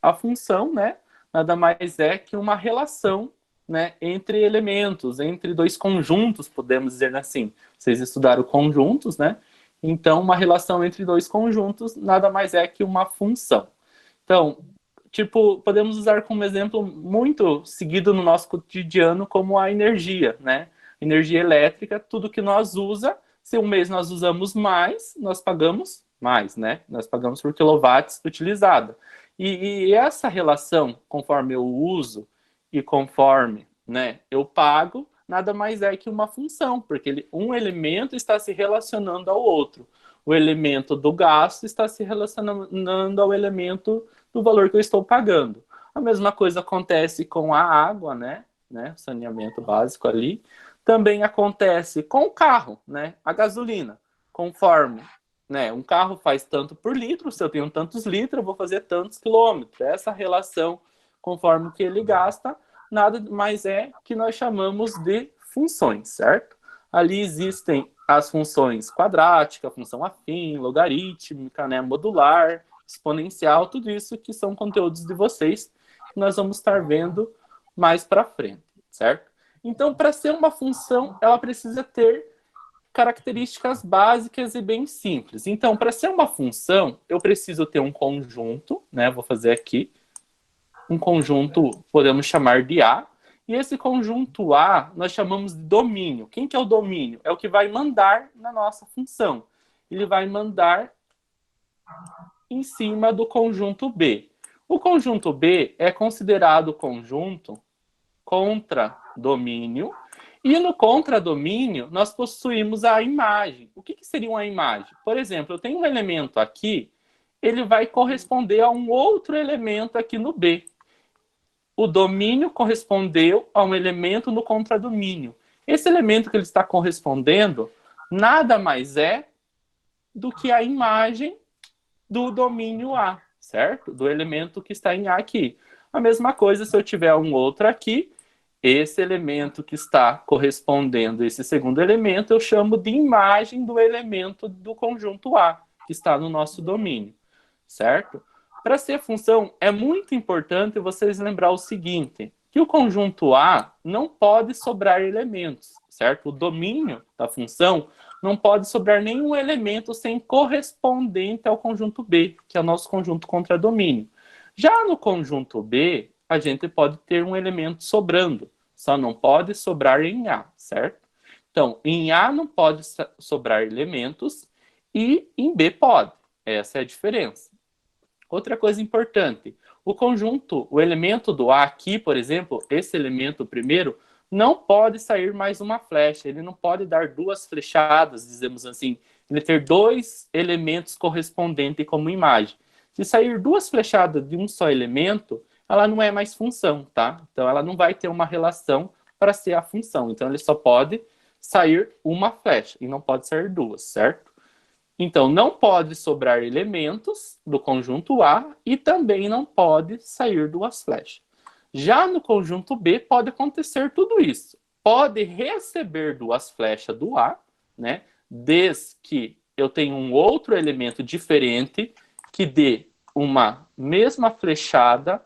a função, né, nada mais é que uma relação, né, entre elementos, entre dois conjuntos, podemos dizer assim. Vocês estudaram conjuntos, né? Então, uma relação entre dois conjuntos nada mais é que uma função. Então, tipo, podemos usar como exemplo muito seguido no nosso cotidiano como a energia, né? Energia elétrica, tudo que nós usa, se um mês nós usamos mais, nós pagamos mais, né? Nós pagamos por quilowatts utilizado. E essa relação, conforme eu uso e conforme, né, eu pago, nada mais é que uma função, porque um elemento está se relacionando ao outro. O elemento do gasto está se relacionando ao elemento do valor que eu estou pagando. A mesma coisa acontece com a água, né, saneamento básico ali. Também acontece com o carro, né, a gasolina. Conforme, né, um carro faz tanto por litro, se eu tenho tantos litros, eu vou fazer tantos quilômetros. Essa relação, conforme que ele gasta, nada mais é que nós chamamos de funções, certo? Ali existem as funções quadrática, função afim, logarítmica, né, modular, exponencial, tudo isso que são conteúdos de vocês que nós vamos estar vendo mais para frente, certo? Então, para ser uma função, ela precisa ter características básicas e bem simples. Então, para ser uma função, eu preciso ter um conjunto, né? Vou fazer aqui um conjunto, podemos chamar de A, e esse conjunto A nós chamamos de domínio. Quem que é o domínio? É o que vai mandar na nossa função. Ele vai mandar em cima do conjunto B. O conjunto B é considerado conjunto contra-domínio, e no contra-domínio nós possuímos a imagem. O que seria uma imagem? Por exemplo, eu tenho um elemento aqui, ele vai corresponder a um outro elemento aqui no B. O domínio correspondeu a um elemento no contradomínio. Esse elemento que ele está correspondendo nada mais é do que a imagem do domínio A, certo? Do elemento que está em A aqui. A mesma coisa se eu tiver um outro aqui, esse elemento que está correspondendo a esse segundo elemento, eu chamo de imagem do elemento do conjunto A, que está no nosso domínio, certo? Para ser função, é muito importante vocês lembrar o seguinte, que o conjunto A não pode sobrar elementos, certo? O domínio da função não pode sobrar nenhum elemento sem correspondente ao conjunto B, que é o nosso conjunto contradomínio. Já no conjunto B, a gente pode ter um elemento sobrando, só não pode sobrar em A, certo? Então, em A não pode sobrar elementos e em B pode. Essa é a diferença. Outra coisa importante, o conjunto, o elemento do A aqui, por exemplo, esse elemento primeiro, não pode sair mais uma flecha, ele não pode dar duas flechadas, dizemos assim, ele ter dois elementos correspondentes como imagem. Se sair duas flechadas de um só elemento, ela não é mais função, tá? Então ela não vai ter uma relação para ser a função. Então ele só pode sair uma flecha e não pode sair duas, certo? Então, não pode sobrar elementos do conjunto A e também não pode sair duas flechas. Já no conjunto B, pode acontecer tudo isso. Pode receber duas flechas do A, né? Desde que eu tenha um outro elemento diferente que dê uma mesma flechada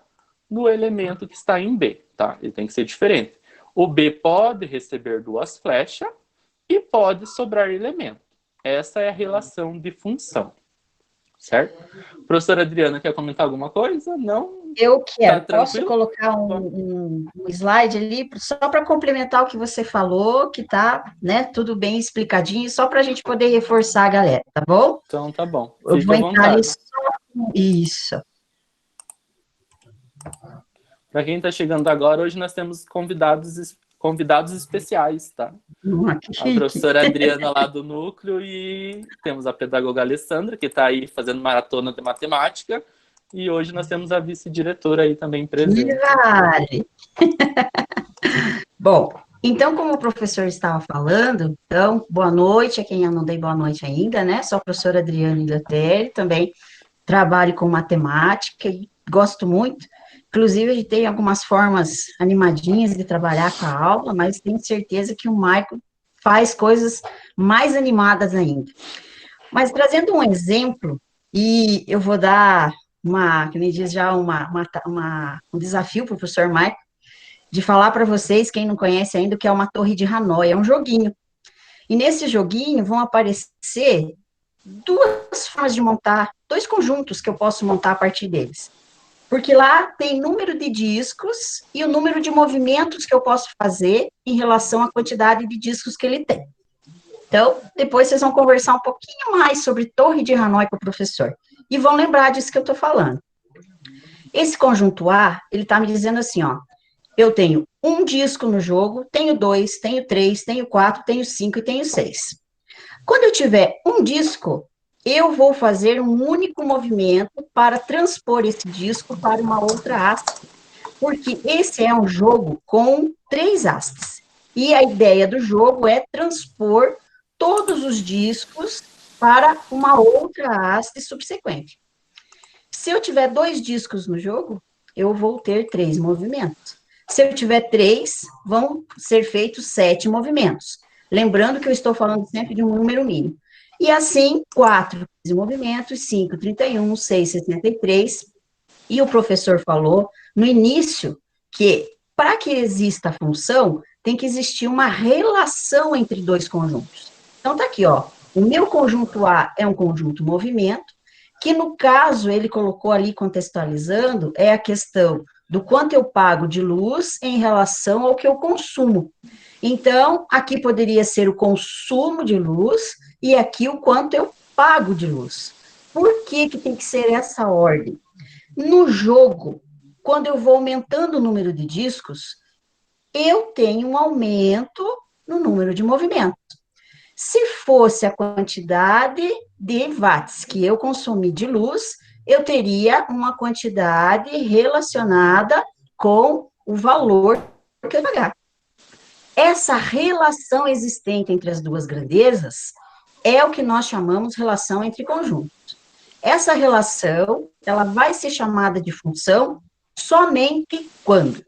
no elemento que está em B, tá? Ele tem que ser diferente. O B pode receber duas flechas e pode sobrar elemento. Essa é a relação de função, certo? Professora Adriana, quer comentar alguma coisa? Não? Eu Tá quero. Posso tranquilo? colocar um slide ali, só para complementar o que você falou, que tá, né, tudo bem explicadinho, só para a gente poder reforçar a galera, tá bom? Então tá bom. Eu Fique vou à entrar ali vontade. só com isso. Para quem está chegando agora, hoje nós temos convidados especiais, tá? Que A chique. professora Adriana lá do núcleo e temos a pedagoga Alessandra, que está aí fazendo maratona de matemática. E hoje nós temos a vice-diretora aí também Que presente. vale. Bom, então, como o professor estava falando, então, boa noite a quem eu não dei boa noite ainda, né? Sou a professora Adriane Letelli, também trabalho com matemática e gosto muito. Inclusive, a gente tem algumas formas animadinhas de trabalhar com a aula, mas tenho certeza que o Michael faz coisas mais animadas ainda. Mas trazendo um exemplo, e eu vou dar que nem diz já, um desafio para o professor Maico, de falar para vocês, quem não conhece ainda, o que é uma torre de Hanoi, é um joguinho. E nesse joguinho vão aparecer duas formas de montar, dois conjuntos que eu posso montar a partir deles. Porque lá tem número de discos e o número de movimentos que eu posso fazer em relação à quantidade de discos que ele tem. Então, depois vocês vão conversar um pouquinho mais sobre Torre de Hanoi com o professor. E vão lembrar disso que eu estou falando. Esse conjunto A, ele está me dizendo assim, ó, eu tenho um disco no jogo, tenho 2, tenho 3, tenho 4, tenho 5 e tenho 6. Quando eu tiver um disco, eu vou fazer um único movimento para transpor esse disco para uma outra haste, porque esse é um jogo com 3 hastes. E a ideia do jogo é transpor todos os discos para uma outra haste subsequente. Se eu tiver 2 discos no jogo, eu vou ter 3 movimentos. Se eu tiver 3, vão ser feitos 7 movimentos. Lembrando que eu estou falando sempre de um número mínimo. E assim, 4 movimentos, 5, 31, 6, 63. E o professor falou no início que, para que exista a função, tem que existir uma relação entre dois conjuntos. Então, tá aqui, ó. O meu conjunto A é um conjunto movimento, que no caso, ele colocou ali contextualizando, é a questão do quanto eu pago de luz em relação ao que eu consumo. Então, aqui poderia ser o consumo de luz e aqui o quanto eu pago de luz. Por que que tem que ser essa ordem? No jogo, quando eu vou aumentando o número de discos, eu tenho um aumento no número de movimentos. Se fosse a quantidade de watts que eu consumi de luz, eu teria uma quantidade relacionada com o valor que eu pagar. Essa relação existente entre as duas grandezas é o que nós chamamos relação entre conjuntos. Essa relação, ela vai ser chamada de função somente quando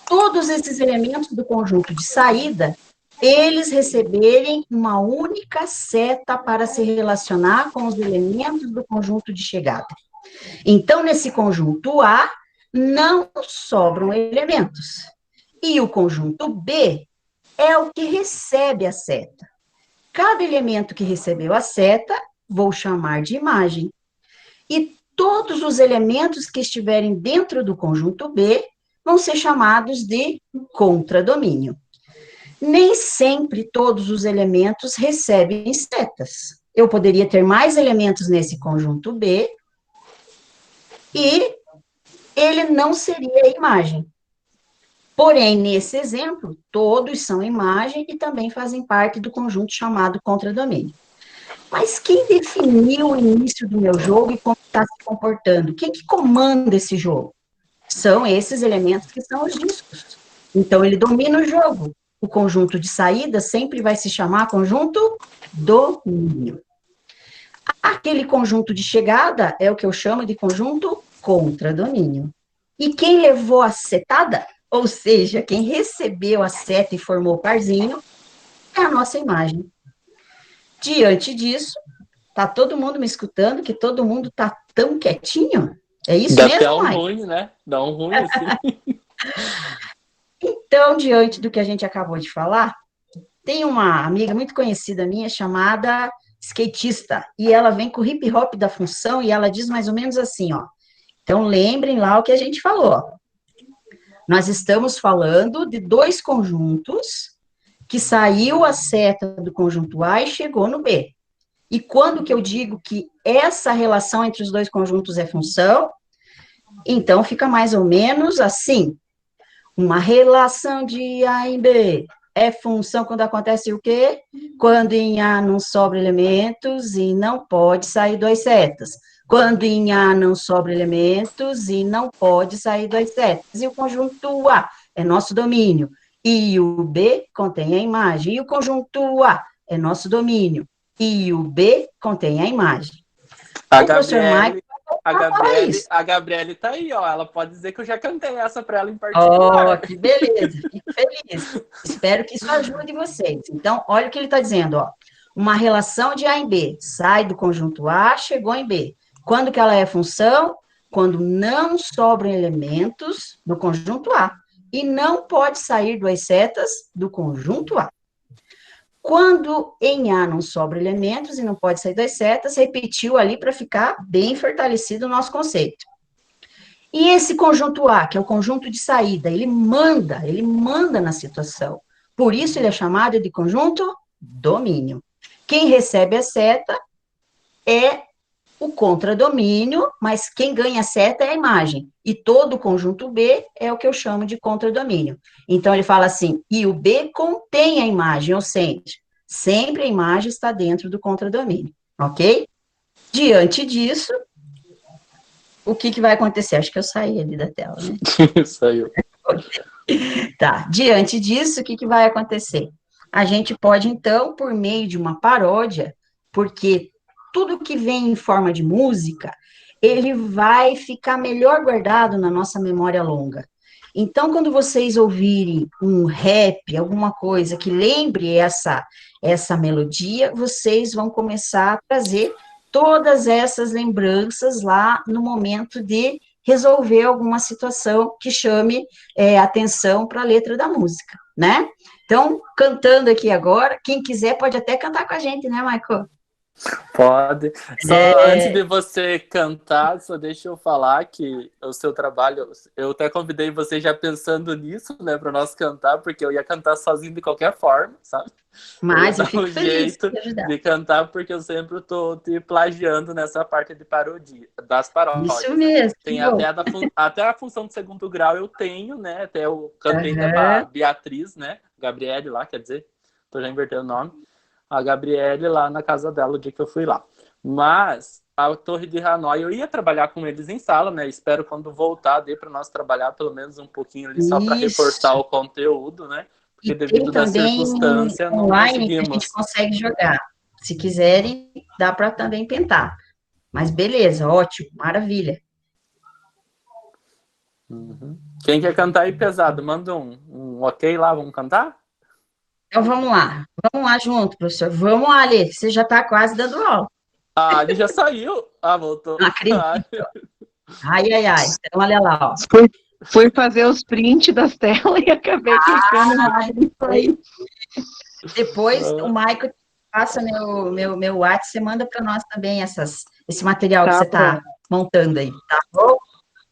todos esses elementos do conjunto de saída, eles receberem uma única seta para se relacionar com os elementos do conjunto de chegada. Então, nesse conjunto A, não sobram elementos. E o conjunto B é o que recebe a seta. Cada elemento que recebeu a seta, vou chamar de imagem. E todos os elementos que estiverem dentro do conjunto B vão ser chamados de contradomínio. Nem sempre todos os elementos recebem setas. Eu poderia ter mais elementos nesse conjunto B e ele não seria imagem. Porém, nesse exemplo, todos são imagem e também fazem parte do conjunto chamado contradomínio. Mas quem definiu o início do meu jogo e como está se comportando? Quem que comanda esse jogo? São esses elementos que são os discos. Então, ele domina o jogo. O conjunto de saída sempre vai se chamar conjunto domínio. Aquele conjunto de chegada é o que eu chamo de conjunto contradomínio. E quem levou a setada, ou seja, quem recebeu a seta e formou o parzinho, é a nossa imagem. Diante disso, tá todo mundo me escutando, que todo mundo tá tão quietinho? É isso Dá mesmo, até um Mike? ruim, né? Dá um ruim assim. Então, diante do que a gente acabou de falar, tem uma amiga muito conhecida minha chamada skatista, e ela vem com o hip hop da função, e ela diz mais ou menos assim, ó. Então, lembrem lá o que a gente falou, ó. Nós estamos falando de dois conjuntos que saiu a seta do conjunto A e chegou no B. E quando que eu digo que essa relação entre os dois conjuntos é função, então fica mais ou menos assim. Uma relação de A em B é função quando acontece o quê? Quando em A não sobra elementos e não pode sair duas setas. Quando em A não sobra elementos e não pode sair duas setas. E o conjunto A é nosso domínio. E o B contém a imagem. E o conjunto A é nosso domínio. E o B contém a imagem. A O professor Mike A Gabriele tá aí, ó. Ela pode dizer que eu já cantei essa para ela em Oh, particular. que beleza, fico feliz. Espero que isso ajude vocês. Então, olha o que ele está dizendo, ó. Uma relação de A em B, sai do conjunto A, chegou em B. Quando que ela é função? quando não sobram elementos do conjunto A e não pode sair duas setas do conjunto A. Quando em A não sobra elementos e não pode sair duas setas, repetiu ali para ficar bem fortalecido o nosso conceito. E esse conjunto A, que é o conjunto de saída, ele manda na situação. Por isso ele é chamado de conjunto domínio. Quem recebe a seta é o contradomínio, mas quem ganha a seta é a imagem. E todo o conjunto B é o que eu chamo de contradomínio. Então, ele fala assim, e o B contém a imagem, ou seja, sempre a imagem está dentro do contradomínio, ok? Diante disso, o que vai acontecer? Acho que eu saí ali da tela, né? Saiu. Tá, diante disso, o que vai acontecer? A gente pode, então, por meio de uma paródia, porque tudo que vem em forma de música, ele vai ficar melhor guardado na nossa memória longa. Então, quando vocês ouvirem um rap, alguma coisa que lembre essa melodia, vocês vão começar a trazer todas essas lembranças lá no momento de resolver alguma situação que chame atenção para a letra da música, né? Então, cantando aqui agora, quem quiser pode até cantar com a gente, né, Michael? Pode. Só antes de você cantar, só deixa eu falar que o seu trabalho, eu até convidei você já pensando nisso, né, para nós cantar, porque eu ia cantar sozinho de qualquer forma, sabe? Mas eu dar fico um feliz jeito de cantar, porque eu sempre tô te plagiando nessa parte de parodia, das paródias. Isso mesmo. Tem até a função de segundo grau eu tenho, né? Até eu cantei até pra Beatriz, né? Gabriele lá, quer dizer, tô já invertendo o nome. A Gabriele lá na casa dela, o dia que eu fui lá. Mas a Torre de Hanoi, eu ia trabalhar com eles em sala, né? Espero quando voltar, dê para nós trabalhar pelo menos um pouquinho ali, só para reforçar o conteúdo, né? Porque e devido da circunstância, não online conseguimos. A gente consegue jogar. Se quiserem, dá para também tentar. Mas beleza, ótimo, maravilha. Uhum. Quem quer cantar aí pesado, manda um ok lá, vamos cantar? Então vamos lá junto, professor. Vamos lá, Ale, você já está quase dando aula. Ah, ele já saiu. Ah, voltou. Não acredito. Ai. Então olha lá, ó. Fui fazer os prints das telas e acabei clicando. Depois o Michael passa meu WhatsApp, você manda para nós também esse material que você está montando aí, tá bom?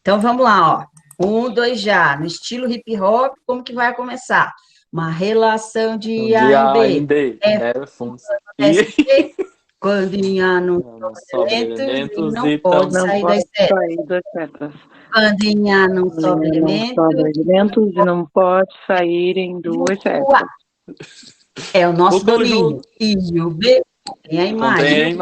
Então vamos lá, ó. 1, 2 já. No estilo hip hop, como que vai começar? Uma relação de A em B. Quando em A não sobra elementos, não pode sair das setas. Quando em A não sobra elementos, e não pode sair em duas setas. É o nosso domínio. E o B contém a imagem.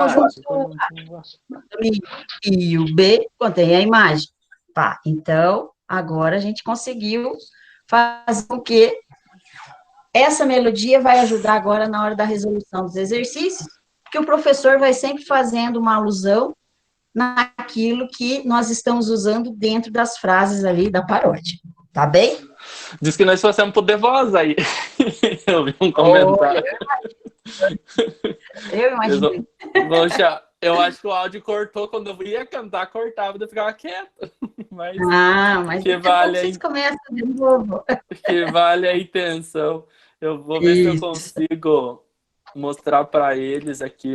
E o B contém a imagem. Tá, então, agora a gente conseguiu fazer com que essa melodia vai ajudar agora na hora da resolução dos exercícios, porque o professor vai sempre fazendo uma alusão naquilo que nós estamos usando dentro das frases ali da paródia. Tá bem? Diz que nós fazemos por voz aí. Eu vi um comentário. Eu imagino. Eu acho que o áudio cortou quando eu ia cantar, cortava, eu ficava quieto. Mas que vale vocês começam de novo. Que vale a intenção. Eu vou ver se eu consigo mostrar para eles aqui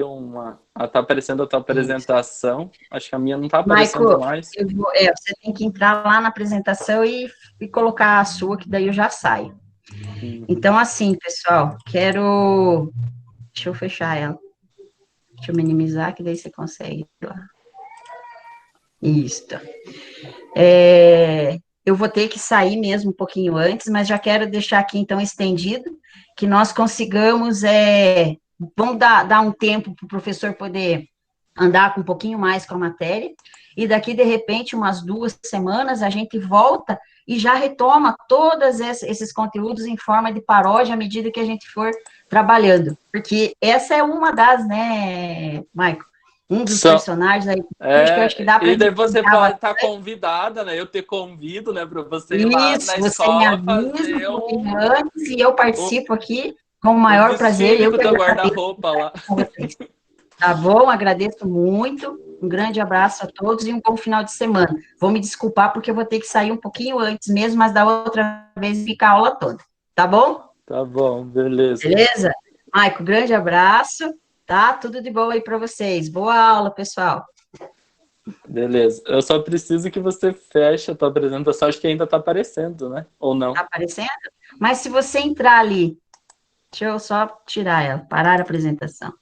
tá aparecendo a tua apresentação. Acho que a minha não tá aparecendo Michael, mais. Você tem que entrar lá na apresentação e colocar a sua, que daí eu já saio. Então, assim, pessoal, deixa eu fechar ela. Deixa eu minimizar, que daí você consegue ir lá. Isso. Eu vou ter que sair mesmo um pouquinho antes, mas já quero deixar aqui, então, estendido, que nós consigamos, vamos dar um tempo para o professor poder andar com um pouquinho mais com a matéria, e daqui, de repente, umas 2 semanas, a gente volta e já retoma todos esses conteúdos em forma de paródia à medida que a gente for trabalhando, porque essa é uma das, né, Michael? Um dos personagens aí, que eu acho que dá para... E daí você pode estar convidada, né? Eu te convido, né, para você ir lá na escola fazer antes, e eu participo aqui com o maior prazer. Eu com o teu guarda-roupa lá. Tá bom? Agradeço muito. Um grande abraço a todos e um bom final de semana. Vou me desculpar porque eu vou ter que sair um pouquinho antes mesmo, mas da outra vez fica a aula toda. Tá bom? Tá bom, beleza. Beleza? Maico, grande abraço, tá? Tudo de bom aí para vocês. Boa aula, pessoal. Beleza. Eu só preciso que você feche a tua apresentação. Acho que ainda tá aparecendo, né? Ou não? Tá aparecendo? Mas se você entrar ali, deixa eu só tirar ela, parar a apresentação.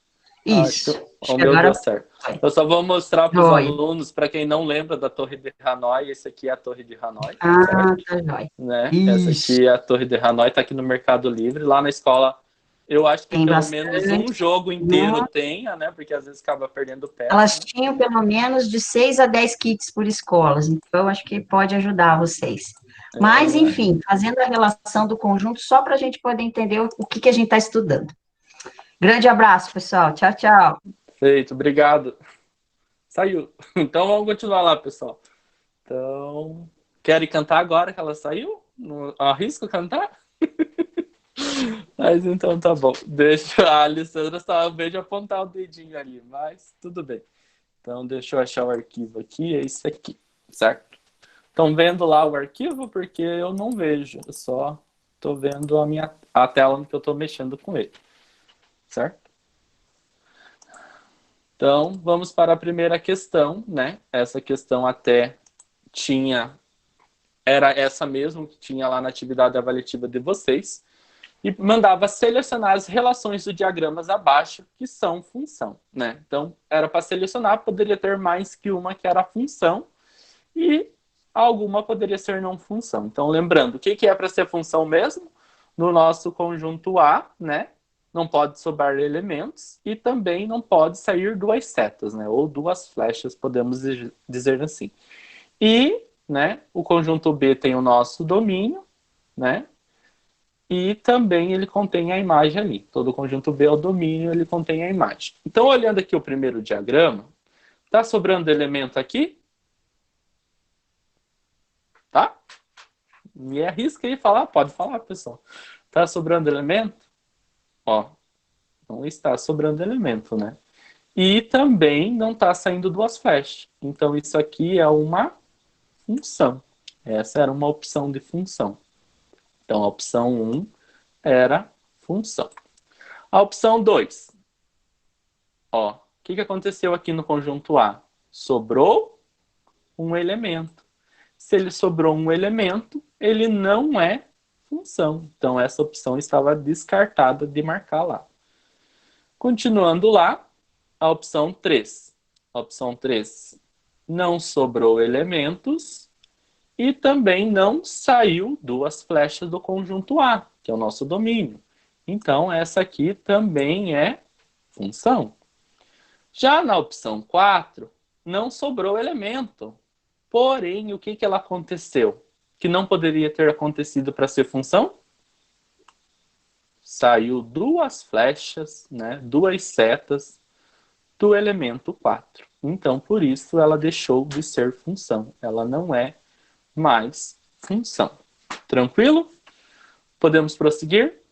Acho Isso. que Acho o que meu agora deu certo. Eu só vou mostrar para os vai. alunos, para quem não lembra da Torre de Hanoi, esse aqui é a Torre de Hanoi, Ah, certo? tá jóia. Né? Essa Isso. aqui é a Torre de Hanoi, está aqui no Mercado Livre. Lá na escola, eu acho que Tem pelo menos um bastante. jogo inteiro tenha, né? Porque às vezes acaba perdendo peça, Elas né? tinham pelo menos de 6 a 10 kits por escolas, então acho que pode ajudar vocês. Mas, enfim, fazendo a relação do conjunto, só para a gente poder entender o que a gente está estudando. Grande abraço, pessoal. Tchau, tchau. Feito, obrigado. Saiu. Então vamos continuar lá, pessoal. Então, querem cantar agora que ela saiu? Não arrisco cantar? Mas então tá bom. Deixa a Alessandra só vejo apontar o dedinho ali, mas tudo bem. Então deixa eu achar o arquivo aqui, é esse aqui, certo? Estão vendo lá o arquivo? Porque eu não vejo, eu só tô vendo a tela que eu tô mexendo com ele, certo? Então vamos para a primeira questão, né? Essa questão até era essa mesmo que tinha lá na atividade avaliativa de vocês. E mandava selecionar as relações do diagramas abaixo, que são função, né? Então, era para selecionar, poderia ter mais que uma que era função, e alguma poderia ser não função. Então, lembrando, o que é para ser função mesmo? No nosso conjunto A, né? Não pode sobrar elementos, e também não pode sair duas setas, né? Ou duas flechas, podemos dizer assim. E, né, o conjunto B tem o nosso domínio, né? E também ele contém a imagem ali. Todo o conjunto B é o domínio, ele contém a imagem. Então, olhando aqui o primeiro diagrama, tá sobrando elemento aqui? Tá? Me arrisca aí falar? Pode falar, pessoal. Tá sobrando elemento? Ó, não está sobrando elemento, né? E também não está saindo duas flechas. Então, isso aqui é uma função. Essa era uma opção de função. Então, a opção 1 era função. A opção 2. Ó, o que aconteceu aqui no conjunto A? Sobrou um elemento. Se ele sobrou um elemento, ele não é função. Então, essa opção estava descartada de marcar lá. Continuando lá, a opção 3. A opção 3 não sobrou elementos e também não saiu duas flechas do conjunto A, que é o nosso domínio. Então, essa aqui também é função. Já na opção 4, não sobrou elemento. Porém, o que ela aconteceu? Que não poderia ter acontecido para ser função? Saiu duas flechas, né, duas setas do elemento 4. Então, por isso, ela deixou de ser função. Ela não é mais função. Tranquilo? Podemos prosseguir?